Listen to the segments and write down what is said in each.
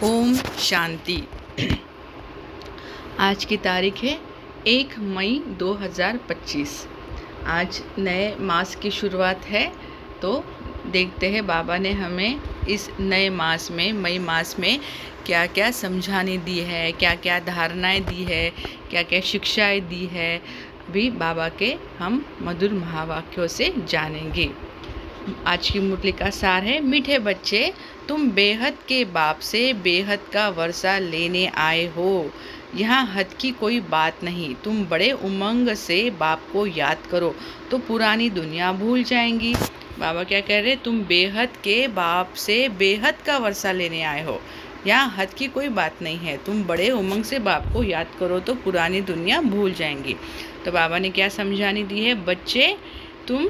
ओम शांति। आज की तारीख है 1 मई 2025। आज नए मास की शुरुआत है, तो देखते हैं बाबा ने हमें इस नए मास में, मई मास में क्या क्या समझाने दी है, क्या क्या धारणाएं दी है, क्या क्या शिक्षाएं दी है। अभी बाबा के हम मधुर महावाक्यों से जानेंगे। आज की मुरली का सार है, मीठे बच्चे, तुम बेहद के बाप से बेहद का वर्षा लेने आए हो। यहाँ हद की कोई बात नहीं। तुम बड़े उमंग से बाप को याद करो तो पुरानी दुनिया भूल जाएंगी। बाबा क्या कह रहे, तुम बेहद के बाप से बेहद का वर्षा लेने आए हो। यहाँ हद की कोई बात नहीं है। तुम बड़े उमंग से बाप को याद करो तो पुरानी दुनिया भूल जाएंगी। तो बाबा ने क्या समझानी दी है, बच्चे तुम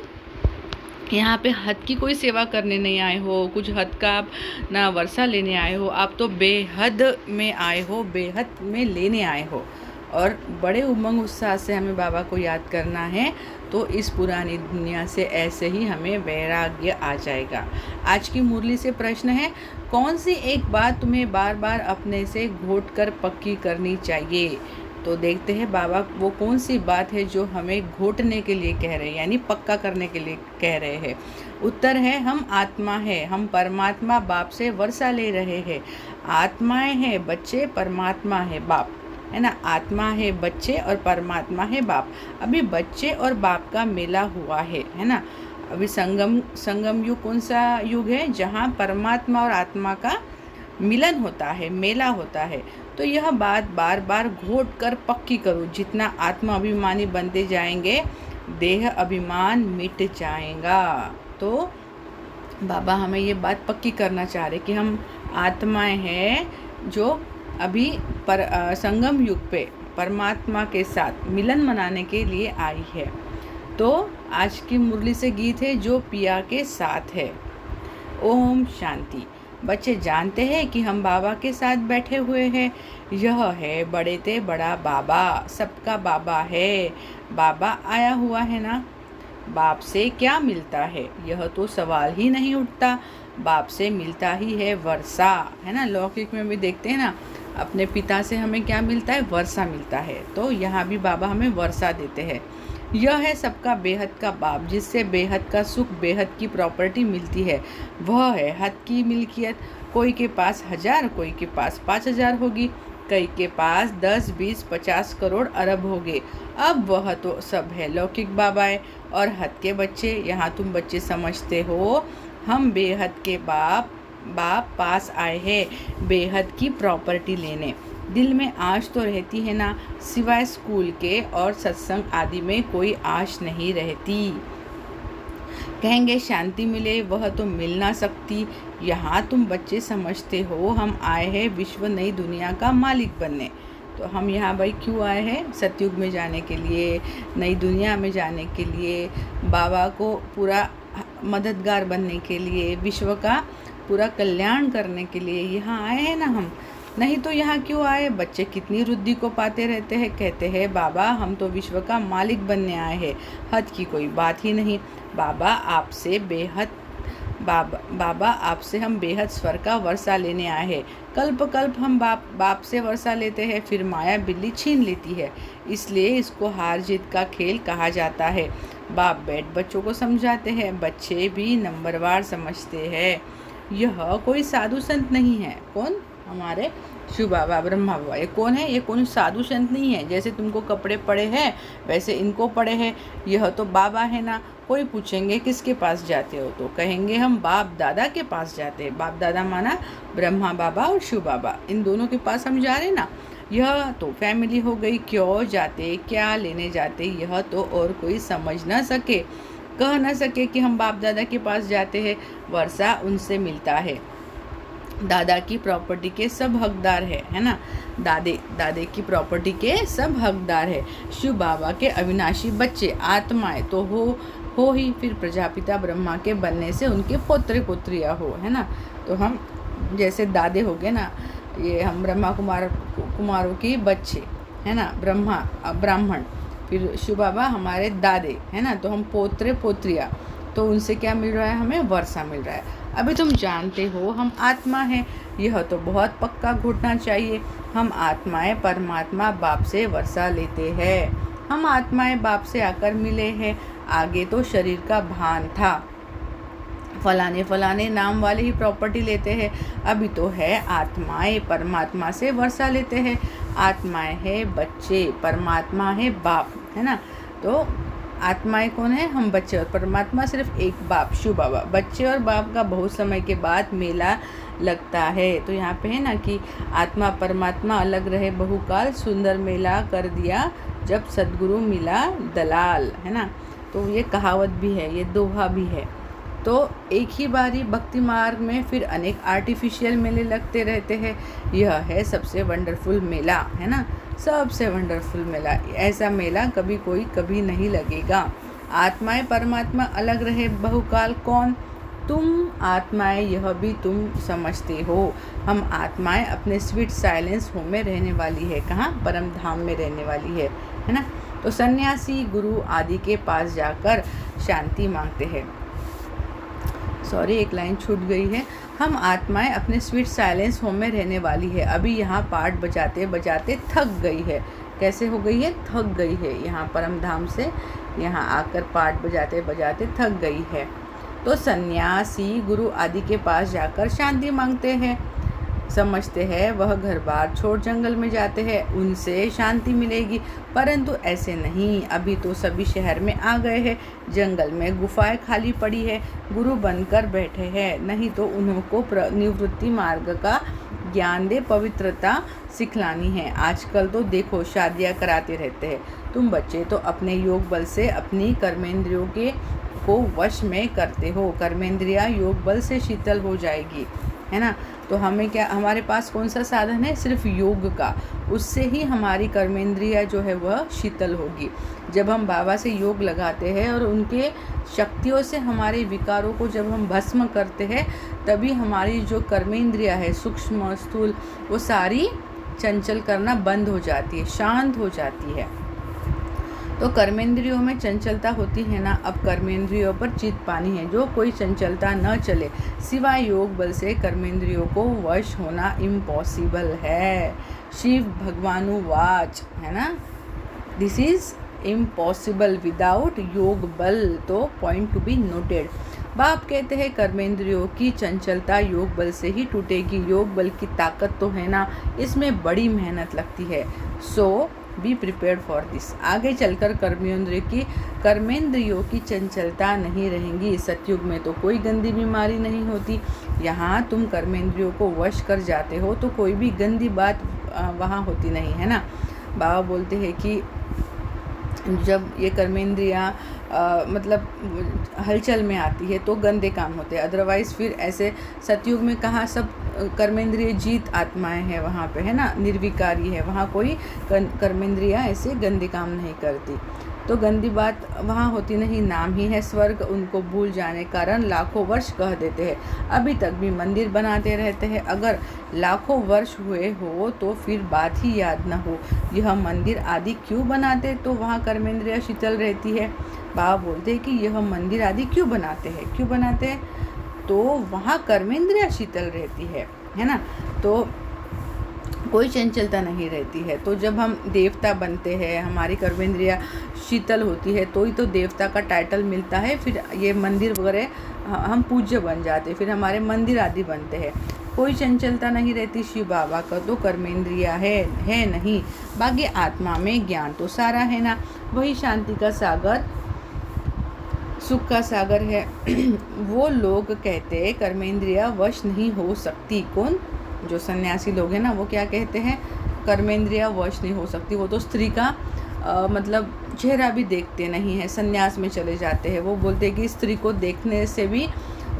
यहाँ पे हद की कोई सेवा करने नहीं आए हो, कुछ हद का आप ना वर्षा लेने आए हो, आप तो बेहद में आए हो, बेहद में लेने आए हो। और बड़े उमंग उत्साह से हमें बाबा को याद करना है, तो इस पुरानी दुनिया से ऐसे ही हमें वैराग्य आ जाएगा। आज की मुरली से प्रश्न है, कौन सी एक बात तुम्हें बार बार अपने से घोट कर पक्की करनी चाहिए। तो देखते हैं बाबा वो कौन सी बात है जो हमें घोटने के लिए कह रहे हैं, यानी पक्का करने के लिए कह रहे हैं। उत्तर है, हम आत्मा है, हम परमात्मा बाप से वर्षा ले रहे हैं। आत्माएं हैं बच्चे, परमात्मा है बाप, है ना। आत्मा है बच्चे और परमात्मा है बाप। अभी बच्चे और बाप का मेला हुआ है ना। अभी संगम युग कौन सा युग है, जहाँ परमात्मा और आत्मा का मिलन होता है, मेला होता है। तो यह बात बार बार घोट कर पक्की करो। जितना आत्मा अभिमानी बनते जाएंगे, देह अभिमान मिट जाएगा। तो बाबा हमें ये बात पक्की करना चाह रहे कि हम आत्माएं हैं जो अभी संगम युग पे परमात्मा के साथ मिलन मनाने के लिए आई है। तो आज की मुरली से गीत है, जो पिया के साथ है। ओम शांति। बच्चे जानते हैं कि हम बाबा के साथ बैठे हुए हैं। यह है बड़े ते बड़ा बाबा, सबका बाबा है। बाबा आया हुआ है ना। बाप से क्या मिलता है, यह तो सवाल ही नहीं उठता। बाप से मिलता ही है वर्षा, है ना। लौकिक में भी देखते हैं ना, अपने पिता से हमें क्या मिलता है, वर्षा मिलता है। तो यहाँ भी बाबा हमें वर्षा देते हैं। यह है सबका बेहद का बाप, जिससे बेहद का सुख, बेहद की प्रॉपर्टी मिलती है। वह है हद की मिल्कियत। कोई के पास 1000, कोई के पास 5000 होगी, कई के पास 10, 20, 50 करोड़ अरब होंगे। अब वह तो सब है लौकिक बाबाएं और हद के बच्चे। यहाँ तुम बच्चे समझते हो, हम बेहद के बाप पास आए हैं बेहद की प्रॉपर्टी लेने। दिल में आश तो रहती है ना, सिवाय स्कूल के और सत्संग आदि में कोई आश नहीं रहती। कहेंगे शांति मिले, वह तो मिल ना सकती। यहाँ तुम बच्चे समझते हो, हम आए हैं विश्व नई दुनिया का मालिक बनने। तो हम यहाँ भाई क्यों आए हैं, सतयुग में जाने के लिए, नई दुनिया में जाने के लिए, बाबा को पूरा मददगार बनने के लिए, विश्व का पूरा कल्याण करने के लिए यहाँ आए हैं ना हम। नहीं तो यहाँ क्यों आए। बच्चे कितनी रुद्धि को पाते रहते हैं, कहते हैं बाबा हम तो विश्व का मालिक बनने आए हैं, हद की कोई बात ही नहीं। बाबा आपसे हम बेहद स्वर का वर्षा लेने आए हैं। कल्प कल्प हम बाप से वर्षा लेते हैं, फिर माया बिल्ली छीन लेती है। इसलिए इसको हार जीत का खेल कहा जाता है। बाप बैठ बच्चों को समझाते हैं, बच्चे भी नंबरवार समझते हैं। यह कोई साधु संत नहीं है। कौन, हमारे शिव बाबा ब्रह्मा बाबा। ये कौन है, ये कोई साधु संत नहीं है। जैसे तुमको कपड़े पड़े हैं वैसे इनको पड़े हैं। यह तो बाबा है ना। कोई पूछेंगे किसके पास जाते हो, तो कहेंगे हम बाप दादा के पास जाते हैं। बाप दादा माना ब्रह्मा बाबा और शिव बाबा, इन दोनों के पास हम जा रहे ना। यह तो फैमिली हो गई। क्यों जाते, क्या लेने जाते, यह तो और कोई समझ ना सके, कह ना सके कि हम बाप दादा के पास जाते हैं। वर्षा उनसे मिलता है। दादा की प्रॉपर्टी के सब हकदार है ना। दादे की प्रॉपर्टी के सब हकदार है। शिव बाबा के अविनाशी बच्चे आत्माएं तो हो ही, फिर प्रजापिता ब्रह्मा के बनने से उनके पुत्र पुत्रियां हो, है ना। तो हम जैसे दादे हो गए ना, ये हम ब्रह्मा कुमारों के बच्चे, है ना, ब्राह्मण, फिर शिव बाबा हमारे दादे, है ना। तो हम पोत्र पोत्रियाँ, तो उनसे क्या मिल रहा है, हमें वर्षा मिल रहा है। अभी तुम जानते हो हम आत्मा है, यह तो बहुत पक्का घुटना चाहिए। हम आत्माएं परमात्मा बाप से वर्षा लेते हैं। हम आत्माएं बाप से आकर मिले हैं। आगे तो शरीर का भान था, फलाने फलाने नाम वाले ही प्रॉपर्टी लेते हैं। अभी तो है आत्माएं परमात्मा से वर्षा लेते हैं। आत्माएं है बच्चे, परमात्मा है बाप, है ना। तो आत्माएं कौन है? हम बच्चे, और परमात्मा सिर्फ एक बाप, शिव बाबा। बच्चे और बाप का बहुत समय के बाद मेला लगता है। तो यहाँ पे है ना कि आत्मा परमात्मा अलग रहे बहुकाल, सुंदर मेला कर दिया जब सद्गुरु मिला दलाल, है ना। तो ये कहावत भी है, ये दोहा भी है। तो एक ही बारी भक्ति मार्ग में फिर अनेक आर्टिफिशियल मेले लगते रहते हैं। यह है सबसे वंडरफुल मेला, है ना, सबसे वंडरफुल मेला। ऐसा मेला कोई कभी नहीं लगेगा। आत्माएं परमात्मा अलग रहे बहुकाल, कौन? तुम आत्माएं, यह भी तुम समझते हो। हम आत्माएं अपने स्वीट साइलेंस होम में रहने वाली है। कहाँ? परम धाम में रहने वाली है ना। तो सन्यासी गुरु आदि के पास जाकर शांति मांगते हैं। सॉरी, एक लाइन छूट गई है। हम आत्माएं अपने स्वीट साइलेंस होम में रहने वाली है। अभी यहाँ पाठ बजाते बजाते थक गई है। कैसे हो गई है? थक गई है। यहाँ परम धाम से यहाँ आकर पाठ बजाते बजाते थक गई है। तो सन्यासी गुरु आदि के पास जाकर शांति मांगते हैं। समझते हैं वह घर बार छोड़ जंगल में जाते हैं, उनसे शांति मिलेगी। परंतु ऐसे नहीं। अभी तो सभी शहर में आ गए हैं। जंगल में गुफाएं खाली पड़ी है, गुरु बनकर बैठे हैं। नहीं तो उनको निवृत्ति मार्ग का ज्ञान दे, पवित्रता सिखलानी है। आजकल तो देखो शादियां कराते रहते हैं। तुम बच्चे तो अपने योग बल से अपनी कर्मेंद्रियों को वश में करते हो। कर्मेंद्रियां योग बल से शीतल हो जाएगी, है ना। तो हमें क्या, हमारे पास कौन सा साधन है? सिर्फ योग का। उससे ही हमारी कर्मेंद्रिया जो है वह शीतल होगी। जब हम बाबा से योग लगाते हैं और उनके शक्तियों से हमारे विकारों को जब हम भस्म करते हैं, तभी हमारी जो कर्मेंद्रिया है सूक्ष्म स्थूल, वो सारी चंचल करना बंद हो जाती है, शांत हो जाती है। तो कर्मेंद्रियों में चंचलता होती है ना। अब कर्मेंद्रियों पर चित पानी है, जो कोई चंचलता न चले। सिवाय योग बल से कर्मेंद्रियों को वश होना इम्पॉसिबल है। शिव भगवानुवाच, है ना, दिस इज इम्पॉसिबल विदाउट योग बल। तो पॉइंट टू बी नोटेड। बाप कहते हैं कर्मेंद्रियों की चंचलता योग बल से ही टूटेगी। योग बल की ताकत तो है ना, इसमें बड़ी मेहनत लगती है। सो बी प्रिपेयर्ड फॉर दिस। आगे चलकर कर्मेंद्रियों की चंचलता नहीं रहेंगी। सतयुग में तो कोई गंदी बीमारी नहीं होती। यहाँ तुम कर्मेंद्रियों को वश कर जाते हो तो कोई भी गंदी बात वहाँ होती नहीं, है ना। बाबा बोलते हैं कि जब ये कर्मेंद्रियाँ मतलब हलचल में आती है तो गंदे काम होते हैं। अदरवाइज़ फिर ऐसे सतयुग में कहाँ सब कर्मेंद्रिय जीत आत्माएं हैं वहाँ पे, है ना, निर्विकारी है। वहाँ कोई कर्मेंद्रियाँ ऐसे गंदे काम नहीं करती। तो गंदी बात वहाँ होती नहीं। नाम ही है स्वर्ग, उनको भूल जाने कारण लाखों वर्ष कह देते हैं। अभी तक भी मंदिर बनाते रहते हैं। अगर लाखों वर्ष हुए हो तो फिर बात ही याद न हो। यह मंदिर आदि क्यों बनाते? तो वहाँ कर्मेंद्रिया शीतल रहती है। बाबा बोलते हैं कि यह मंदिर आदि क्यों बनाते हैं? तो वहाँ कर्मेंद्रिया शीतल रहती है ना। तो कोई चंचलता नहीं रहती है। तो जब हम देवता बनते हैं, हमारी कर्मेंद्रिया शीतल होती है, तो ही तो देवता का टाइटल मिलता है। फिर ये मंदिर वगैरह हम पूज्य बन जाते, फिर हमारे मंदिर आदि बनते हैं। कोई चंचलता नहीं रहती। शिव बाबा का तो कर्मेंद्रिया है नहीं। बाकी आत्मा में ज्ञान तो सारा है ना। वही शांति का सागर, सुख का सागर है। वो लोग कहते कर्मेंद्रिया वश नहीं हो सकती। कौन? जो सन्यासी लोग हैं ना, वो क्या कहते हैं? कर्मेंद्रिया वश नहीं हो सकती। वो तो स्त्री का मतलब चेहरा भी देखते नहीं है, सन्यास में चले जाते हैं। वो बोलते हैं कि स्त्री को देखने से भी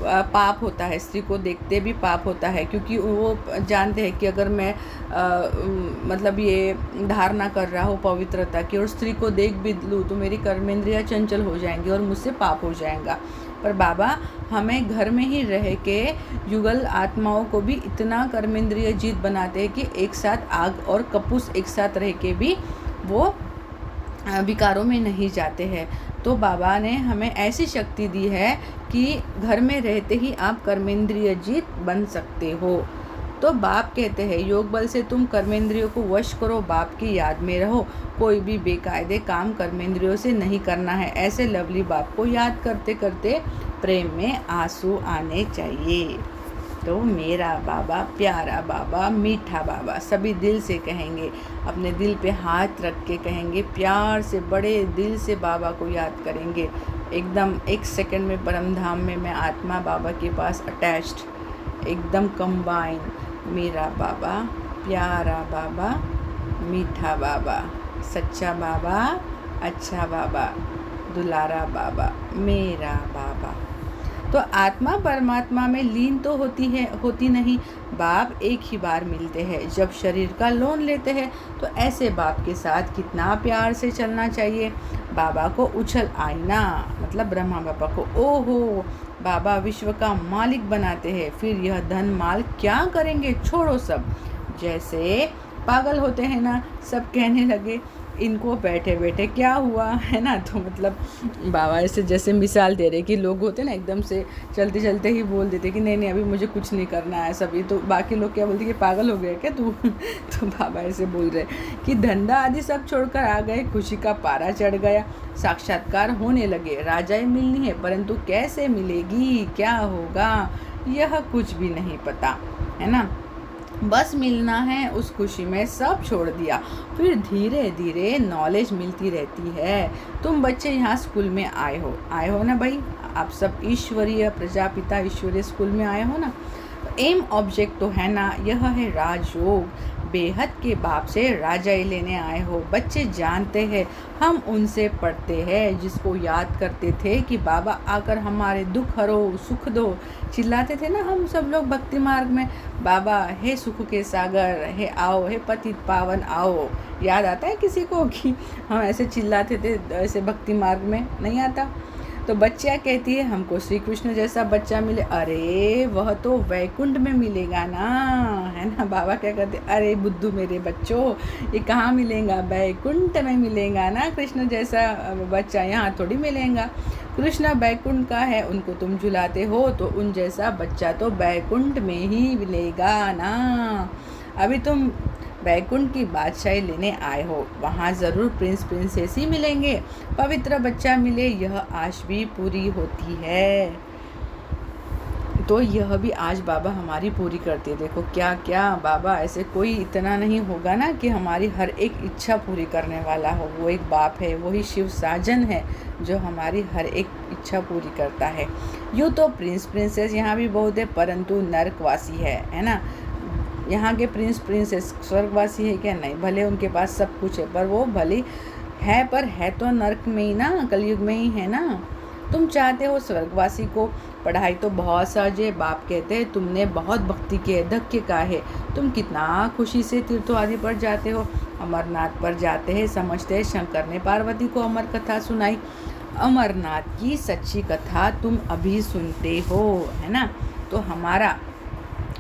पाप होता है, स्त्री को देखते भी पाप होता है। क्योंकि वो जानते हैं कि अगर मैं मतलब ये धारणा कर रहा हूँ पवित्रता की और स्त्री को देख भी लूँ तो मेरी कर्मेंद्रियाँ चंचल हो जाएंगी और मुझसे पाप हो जाएगा। पर बाबा हमें घर में ही रह के युगल आत्माओं को भी इतना कर्मेंद्रिय जीत बनाते हैं कि एक साथ आग और कपूस एक साथ रह के भी वो विकारों में नहीं जाते हैं। तो बाबा ने हमें ऐसी शक्ति दी है कि घर में रहते ही आप कर्मेंद्रिय जीत बन सकते हो। तो बाप कहते हैं योग बल से तुम कर्मेंद्रियों को वश करो, बाप की याद में रहो, कोई भी बेकायदे काम कर्मेंद्रियों से नहीं करना है। ऐसे लवली बाप को याद करते करते प्रेम में आंसू आने चाहिए। तो मेरा बाबा, प्यारा बाबा, मीठा बाबा, सभी दिल से कहेंगे, अपने दिल पे हाथ रख के कहेंगे, प्यार से बड़े दिल से बाबा को याद करेंगे। एकदम 1 सेकंड में परम धाम में मैं आत्मा बाबा के पास अटैच्ड, एकदम कंबाइन। मेरा बाबा, प्यारा बाबा, मीठा बाबा, सच्चा बाबा, अच्छा बाबा, दुलारा बाबा, मेरा बाबा। तो आत्मा परमात्मा में लीन तो होती नहीं। बाप एक ही बार मिलते हैं जब शरीर का लोन लेते हैं। तो ऐसे बाप के साथ कितना प्यार से चलना चाहिए। बाबा को उछल आईना, मतलब ब्रह्मा बाबा को, ओहो बाबा विश्व का मालिक बनाते हैं, फिर यह धन माल क्या करेंगे, छोड़ो सब। जैसे पागल होते हैं ना, सब कहने लगे इनको बैठे बैठे क्या हुआ, है ना। तो मतलब बाबा ऐसे जैसे मिसाल दे रहे कि लोग होते ना एकदम से चलते चलते ही बोल देते कि नहीं नहीं अभी मुझे कुछ नहीं करना है सभी। तो बाकी लोग क्या बोलते कि पागल हो गया क्या तू। तो बाबा ऐसे बोल रहे कि धंधा आदि सब छोड़कर आ गए, खुशी का पारा चढ़ गया, साक्षात्कार होने लगे, राजाएं मिलनी है, परंतु कैसे मिलेगी, क्या होगा, यह कुछ भी नहीं पता, है ना। बस मिलना है, उस खुशी में सब छोड़ दिया। फिर धीरे धीरे नॉलेज मिलती रहती है। तुम बच्चे यहाँ स्कूल में आए हो ना भाई, आप सब ईश्वरीय प्रजापिता ईश्वरीय स्कूल में आए हो ना। एम ऑब्जेक्ट तो है ना, यह है राजयोग, बेहद के बाप से राजाई लेने आए हो। बच्चे जानते हैं, हम उनसे पढ़ते हैं, जिसको याद करते थे कि बाबा आकर हमारे दुख हरो, सुख दो, चिल्लाते थे ना हम सब लोग भक्ति मार्ग में, बाबा हे सुख के सागर, हे आओ, हे पतित पावन आओ। याद आता है किसी को कि हम ऐसे चिल्लाते थे ऐसे भक्ति मार्ग में? नहीं आता। तो बच्चियाँ कहती है हमको श्री कृष्ण जैसा बच्चा मिले। अरे वह तो वैकुंठ में मिलेगा ना, है ना। बाबा क्या कहते, अरे बुद्धू मेरे बच्चों, ये कहाँ मिलेगा, वैकुंठ में मिलेगा ना कृष्ण जैसा बच्चा, यहाँ थोड़ी मिलेगा। कृष्ण बैकुंठ का है, उनको तुम झुलाते हो, तो उन जैसा बच्चा तो बैकुंठ में ही मिलेगा ना। अभी तुम बैकुंठ की बादशाही लेने आए हो, वहाँ ज़रूर प्रिंस प्रिंसेस ही मिलेंगे, पवित्र बच्चा मिले, यह आश भी पूरी होती है। तो यह भी आज बाबा हमारी पूरी करते। देखो क्या क्या बाबा, ऐसे कोई इतना नहीं होगा ना कि हमारी हर एक इच्छा पूरी करने वाला हो। वो एक बाप है, वही शिव साजन है जो हमारी हर एक इच्छा पूरी करता है। यूँ तो प्रिंस प्रिंसेस यहाँ भी बहुत है, परंतु नरकवासी है ना। यहाँ के प्रिंस प्रिंसेस स्वर्गवासी है क्या? नहीं, भले उनके पास सब कुछ है, पर वो भले है, पर है तो नरक में ही ना, कलयुग में ही है ना। तुम चाहते हो स्वर्गवासी को, पढ़ाई तो बहुत सहज है। बाप कहते हैं तुमने बहुत भक्ति की है, धक्के का है, तुम कितना खुशी से तीर्थों आदि पर जाते हो। अमरनाथ पर जाते हैं, समझते हैं शंकर ने पार्वती को अमर कथा सुनाई। अमरनाथ की सच्ची कथा तुम अभी सुनते हो, है ना। तो हमारा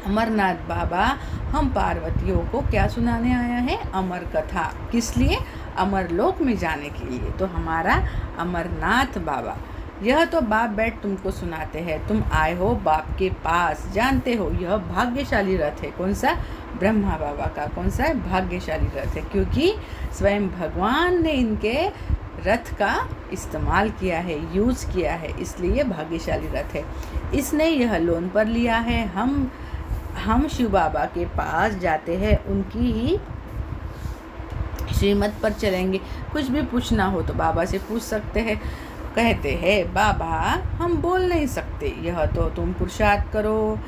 अमरनाथ बाबा हम पार्वतियों को क्या सुनाने आया है? अमर कथा। किस लिए? अमरलोक में जाने के लिए। तो हमारा अमरनाथ बाबा, यह तो बाप बैठ तुमको सुनाते हैं। तुम आए हो बाप के पास, जानते हो यह भाग्यशाली रथ है। कौन सा? ब्रह्मा बाबा का। कौन सा है? भाग्यशाली रथ है, क्योंकि स्वयं भगवान ने इनके रथ का इस्तेमाल किया है, यूज़ किया है, इसलिए भाग्यशाली रथ है। इसने यह लोन पर लिया है। हम शिव बाबा के पास जाते हैं, उनकी ही श्रीमत पर चलेंगे। कुछ भी पूछना हो तो बाबा से पूछ सकते हैं। कहते हैं बाबा हम बोल नहीं सकते, यह तो तुम पुरुषार्थ करो।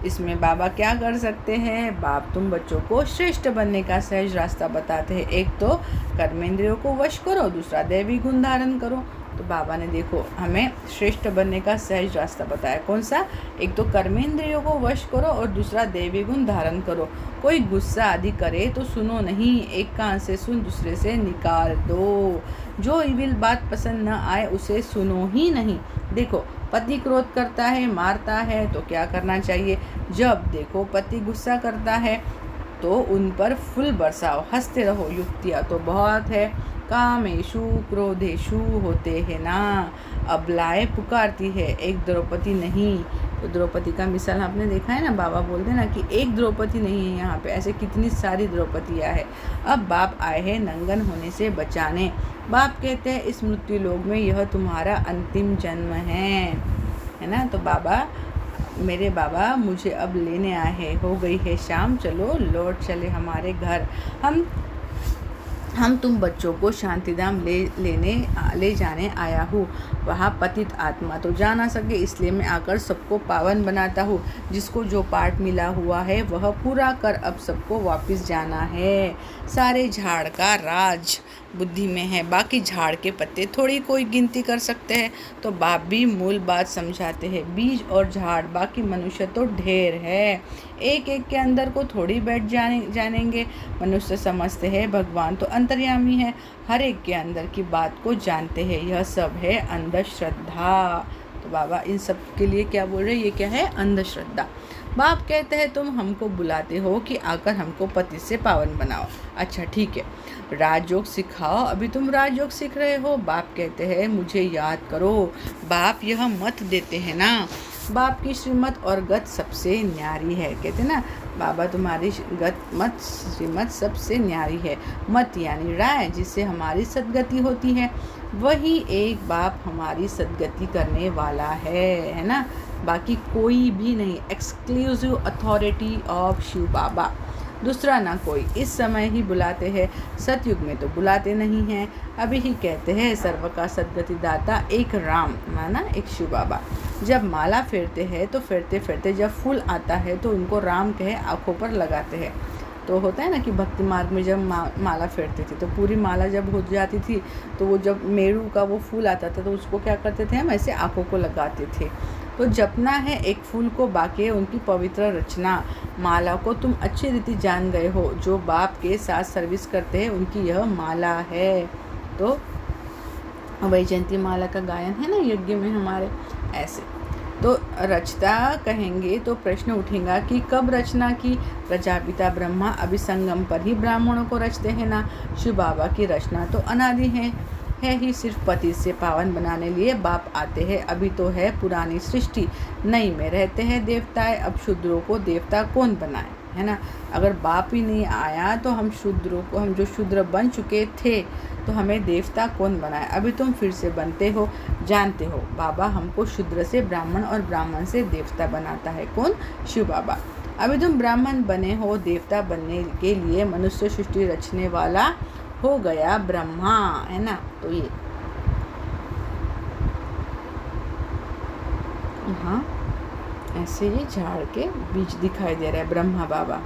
इसमें बाबा क्या कर सकते हैं? बाप तुम बच्चों को श्रेष्ठ बनने का सहज रास्ता बताते हैं। एक तो कर्मेंद्रियों को वश करो, दूसरा दैवी गुण धारण करो। तो बाबा ने देखो हमें श्रेष्ठ बनने का सहज रास्ता बताया। कौन सा? एक तो कर्मेंद्रियों को वश करो और दूसरा दैवी गुण धारण करो। कोई गुस्सा आदि करे तो सुनो नहीं, एक कान से सुन दूसरे से निकाल दो। जो इविल बात पसंद न आए उसे सुनो ही नहीं। देखो पति क्रोध करता है, मारता है, तो क्या करना चाहिए? जब देखो पति गुस्सा करता है तो उन पर फूल बरसाओ, हंसते रहो। युक्तियाँ तो बहुत है, कामेषु क्रोधेषु होते हैं ना। अबलाएं पुकारती है, एक द्रौपदी नहीं। तो द्रौपदी का मिसाल आपने देखा है ना, बाबा बोलते ना कि एक द्रौपदी नहीं है यहाँ पे, ऐसे कितनी सारी द्रौपदियाँ हैं। अब बाप आए हैं नंगन होने से बचाने। बाप कहते हैं इस मृत्यु लोक में यह तुम्हारा अंतिम जन्म है ना। तो बाबा, मेरे बाबा मुझे अब लेने आए हैं, हो गई है शाम, चलो लौट चले हमारे घर। हम तुम बच्चों को शांतिधाम ले जाने आया हूँ। वहाँ पतित आत्मा तो जा ना सके, इसलिए मैं आकर सबको पावन बनाता हूँ। जिसको जो पाठ मिला हुआ है वह पूरा कर अब सबको वापस जाना है। सारे झाड़ का राज बुद्धि में है, बाकी झाड़ के पत्ते थोड़ी कोई गिनती कर सकते हैं। तो बाप भी मूल बात समझाते हैं, बीज और झाड़, बाकी मनुष्य तो ढेर है, एक एक के अंदर को थोड़ी बैठ जानेंगे। मनुष्य समझते हैं भगवान तो अंतर्यामी है, हर एक के अंदर की बात को जानते हैं। यह सब है अंधश्रद्धा। तो बाबा इन सब के लिए क्या बोल रहे हैं, ये क्या है, अंधश्रद्धा। बाप कहते हैं तुम हमको बुलाते हो कि आकर हमको पति से पावन बनाओ। अच्छा ठीक है, राजयोग सिखाओ, अभी तुम राजयोग सीख रहे हो। बाप कहते हैं मुझे याद करो। बाप यह मत देते हैं ना, बाप की श्रीमत और गत सबसे न्यारी है। कहते ना बाबा तुम्हारी मत श्रीमत सबसे न्यारी है। मत यानी राय, जिससे हमारी सदगति होती है। वही एक बाप हमारी सदगति करने वाला है ना, बाकी कोई भी नहीं। एक्सक्लूसिव अथॉरिटी ऑफ शिव बाबा, दूसरा ना कोई। इस समय ही बुलाते हैं, सतयुग में तो बुलाते नहीं हैं। अभी ही कहते हैं सर्व का सदगति दाता एक राम, माना एक शिव बाबा। जब माला फेरते हैं तो फेरते फेरते जब फूल आता है तो उनको राम कहे आँखों पर लगाते हैं। तो होता है ना कि भक्ति मार्ग में जब माला फेरते थे तो पूरी माला जब हो जाती थी तो वो जब मेरू का वो फूल आता था तो उसको क्या करते थे, हम ऐसे आँखों को लगाते थे। तो जपना है एक फूल को, बाकी है उनकी पवित्र रचना। माला को तुम अच्छी रीति जान गए हो, जो बाप के साथ सर्विस करते हैं उनकी यह माला है। तो वैजयंती माला का गायन है ना यज्ञ में हमारे, ऐसे। तो रचता कहेंगे तो प्रश्न उठेगा कि कब रचना की। प्रजापिता ब्रह्मा अभी संगम पर ही ब्राह्मणों को रचते हैं ना। शिव बाबा की रचना तो अनादि है ही, सिर्फ पति से पावन बनाने लिए बाप आते हैं। अभी तो है पुरानी सृष्टि, नई में रहते हैं देवताएं। अब शूद्रों को देवता कौन बनाए, है ना। अगर बाप ही नहीं आया तो हम शूद्रों को, हम जो शूद्र बन चुके थे तो हमें देवता कौन बनाए। अभी तुम फिर से बनते हो, जानते हो बाबा हमको शूद्र से ब्राह्मण और ब्राह्मण से देवता बनाता है, कौन, शिव बाबा। अभी तुम ब्राह्मण बने हो, देवता बनने के लिए मनुष्य सृष्टि रचने वाला हो गया ब्रह्मा, है ना। तो ये हाँ ऐसे ये झाड़ के बीज दिखाई दे रहा है ब्रह्मा बाबा।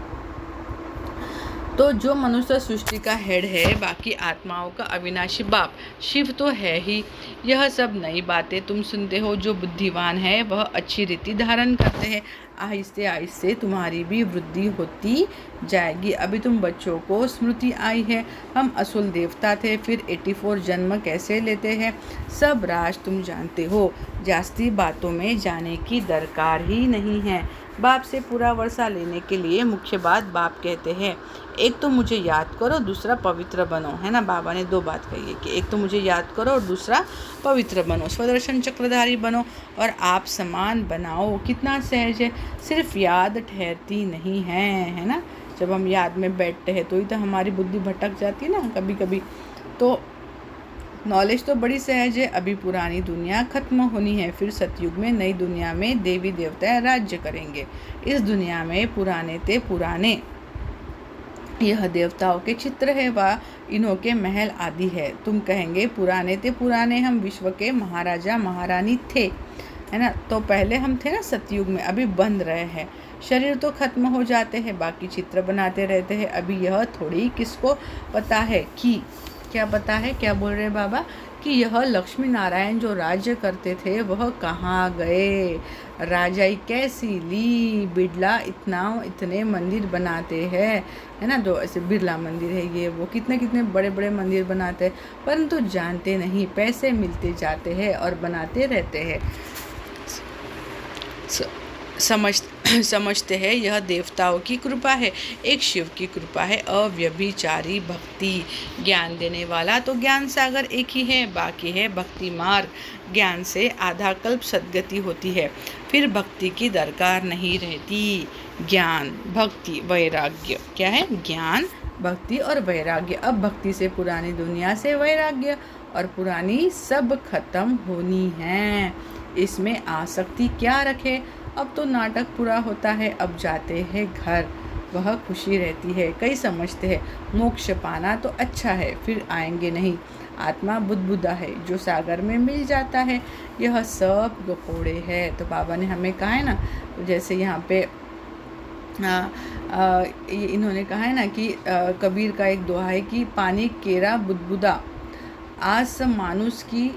तो जो मनुष्य सृष्टि का हेड है, बाकी आत्माओं का अविनाशी बाप शिव तो है ही। यह सब नई बातें तुम सुनते हो। जो बुद्धिवान है वह अच्छी रीति धारण करते हैं। आहिस्ते आहिस्ते तुम्हारी भी वृद्धि होती जाएगी। अभी तुम बच्चों को स्मृति आई है, हम असुल देवता थे, फिर 84 जन्म कैसे लेते हैं, सब राज तुम जानते हो। जास्ती बातों में जाने की दरकार ही नहीं है। बाप से पूरा वर्षा लेने के लिए मुख्य बात बाप कहते हैं, एक तो मुझे याद करो, दूसरा पवित्र बनो, है ना। बाबा ने दो बात कही है कि एक तो मुझे याद करो और दूसरा पवित्र बनो, स्वदर्शन चक्रधारी बनो और आप समान बनाओ। कितना सहज है, सिर्फ याद ठहरती नहीं है ना। जब हम याद में बैठते हैं तो ही तो हमारी बुद्धि भटक जाती है ना कभी कभी। तो नॉलेज तो बड़ी सहज है। अभी पुरानी दुनिया खत्म होनी है, फिर सतयुग में नई दुनिया में देवी देवता राज्य करेंगे। इस दुनिया में पुराने ते पुराने, यह देवताओं के चित्र है, व इन्हों के महल आदि है। तुम कहेंगे पुराने ते पुराने, हम विश्व के महाराजा महारानी थे, है ना। तो पहले हम थे ना सतयुग में, अभी बन रहे हैं। शरीर तो खत्म हो जाते हैं, बाकी चित्र बनाते रहते हैं। अभी यह थोड़ी किसको पता है कि, क्या पता है, क्या बोल रहे बाबा, कि यह लक्ष्मी नारायण जो राज्य करते थे वह कहाँ गए, राजाई कैसी ली। बिरला इतने मंदिर बनाते हैं, है ना। जो ऐसे बिरला मंदिर है, ये वो कितने कितने बड़े बड़े मंदिर बनाते हैं, परंतु जानते नहीं, पैसे मिलते जाते हैं और बनाते रहते हैं। समझते हैं यह देवताओं की कृपा है, एक शिव की कृपा है। अव्यभिचारी भक्ति, ज्ञान देने वाला तो ज्ञान सागर एक ही है, बाकी है भक्ति मार्ग। ज्ञान से आधा कल्प सद्गति होती है, फिर भक्ति की दरकार नहीं रहती। ज्ञान, भक्ति, वैराग्य, क्या है? ज्ञान, भक्ति और वैराग्य। अब भक्ति से पुरानी दुनिया से वैराग्य, और पुरानी सब खत्म होनी है। इसमें आसक्ति क्या रखे? अब तो नाटक पूरा होता है, अब जाते हैं घर, वह खुशी रहती है। कई समझते हैं मोक्ष पाना तो अच्छा है, फिर आएंगे नहीं। आत्मा बुदबुदा है जो सागर में मिल जाता है, यह सब गपोड़े है। तो बाबा ने हमें कहा है ना, तो जैसे यहाँ पे इन्होंने कहा है ना कि कबीर का एक दोहा है कि पानी केरा बुदबुदा, आज मानुष की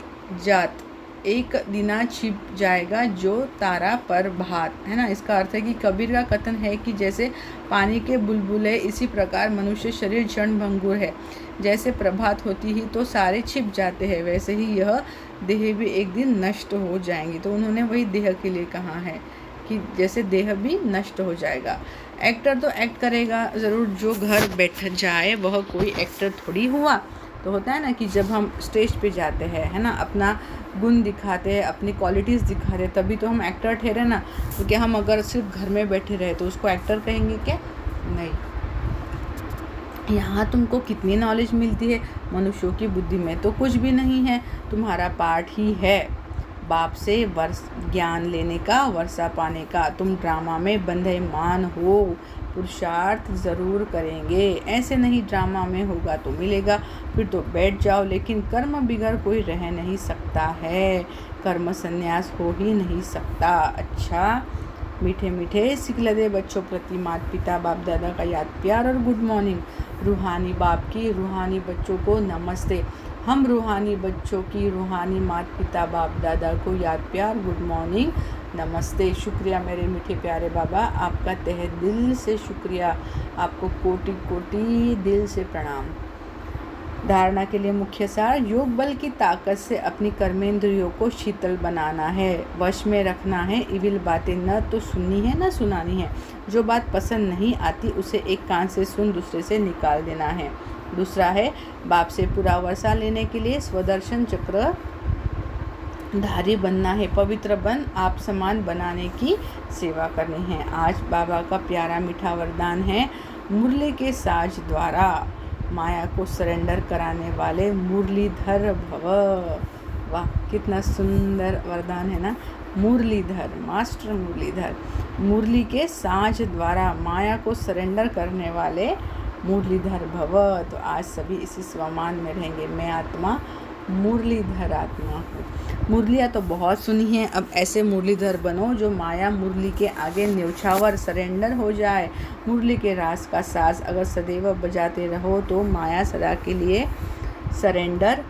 जात, एक दिना छिप जाएगा जो तारा पर भात, है ना। इसका अर्थ है कि कबीर का कथन है कि जैसे पानी के बुलबुले, इसी प्रकार मनुष्य शरीर क्षण भंगुर है। जैसे प्रभात होती ही तो सारे छिप जाते हैं, वैसे ही यह देह भी एक दिन नष्ट हो जाएंगी। तो उन्होंने वही देह के लिए कहा है कि जैसे देह भी नष्ट हो जाएगा। एक्टर तो एक्ट करेगा ज़रूर, जो घर बैठ जाए वह कोई एक्टर थोड़ी हुआ। तो होता है ना कि जब हम स्टेज पे जाते हैं, है ना, अपना गुण दिखाते हैं, अपनी क्वालिटीज़ दिखाते हैं, तभी तो हम एक्टर ठहरे ना। तो क्या हम अगर सिर्फ घर में बैठे रहे तो उसको एक्टर कहेंगे क्या? नहीं। यहाँ तुमको कितनी नॉलेज मिलती है, मनुष्यों की बुद्धि में तो कुछ भी नहीं है। तुम्हारा पाठ ही है बाप से ज्ञान लेने का, वर्षा पाने का। तुम ड्रामा में बंधेमान हो, पुरुषार्थ ज़रूर करेंगे। ऐसे नहीं ड्रामा में होगा तो मिलेगा, फिर तो बैठ जाओ। लेकिन कर्म बिगड़ कोई रह नहीं सकता है, कर्म संन्यास हो ही नहीं सकता। अच्छा, मीठे मीठे सिखलदे बच्चों प्रति माता पिता बाप दादा का याद प्यार और गुड मॉर्निंग। रूहानी बाप की रूहानी बच्चों को नमस्ते। हम रूहानी बच्चों की रूहानी माता पिता बाप दादा को याद प्यार, गुड मॉर्निंग, नमस्ते। शुक्रिया मेरे मीठे प्यारे बाबा, आपका तहे दिल से शुक्रिया, आपको कोटि कोटि दिल से प्रणाम। धारणा के लिए मुख्य सार, योग बल की ताकत से अपनी कर्मेंद्रियों को शीतल बनाना है, वश में रखना है। इविल बातें न तो सुननी है न सुनानी है। जो बात पसंद नहीं आती उसे एक कान से सुन दूसरे से निकाल देना है। दूसरा है बाप से पूरा वर्षा लेने के लिए स्वदर्शन चक्र धारी बनना है। पवित्र बन आप समान बनाने की सेवा करनी है। आज बाबा का प्यारा मीठा वरदान है, मुरली के साज द्वारा माया को सरेंडर कराने वाले मुरलीधर भव। वाह, कितना सुंदर वरदान है ना। मुरलीधर, मास्टर मुरलीधर, मुरली के साज द्वारा माया को सरेंडर करने वाले मुरलीधर भव। तो आज सभी इसी स्वमान में रहेंगे, मैं आत्मा मुरलीधर आत्मा हूँ। मुरलियाँ तो बहुत सुनी हैं, अब ऐसे मुरलीधर बनो जो माया मुरली के आगे न्यौछावर सरेंडर हो जाए। मुरली के रास का साज अगर सदैव बजाते रहो तो माया सदा के लिए सरेंडर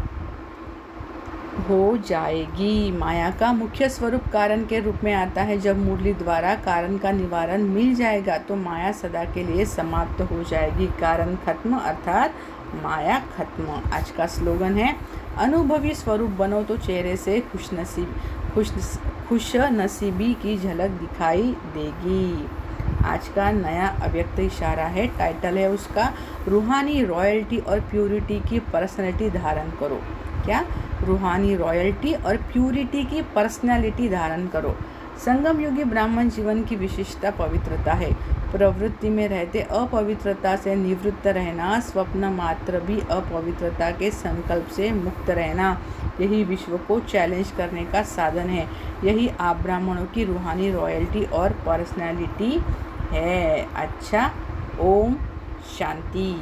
हो जाएगी। माया का मुख्य स्वरूप कारण के रूप में आता है। जब मुरली द्वारा कारण का निवारण मिल जाएगा तो माया सदा के लिए समाप्त हो जाएगी। कारण खत्म अर्थात माया खत्म। आज का स्लोगन है, अनुभवी स्वरूप बनो तो चेहरे से खुश नसीबी की झलक दिखाई देगी। आज का नया अव्यक्त इशारा है, टाइटल है उसका, रूहानी रॉयल्टी और प्यूरिटी की पर्सनैलिटी धारण करो। क्या? रूहानी रॉयल्टी और प्यूरिटी की पर्सनैलिटी धारण करो। संगम युगी ब्राह्मण जीवन की विशिष्टता पवित्रता है। प्रवृत्ति में रहते अपवित्रता से निवृत्त रहना, स्वप्न मात्र भी अपवित्रता के संकल्प से मुक्त रहना, यही विश्व को चैलेंज करने का साधन है। यही आप ब्राह्मणों की रूहानी रॉयल्टी और पर्सनैलिटी है। अच्छा, ओम शांति।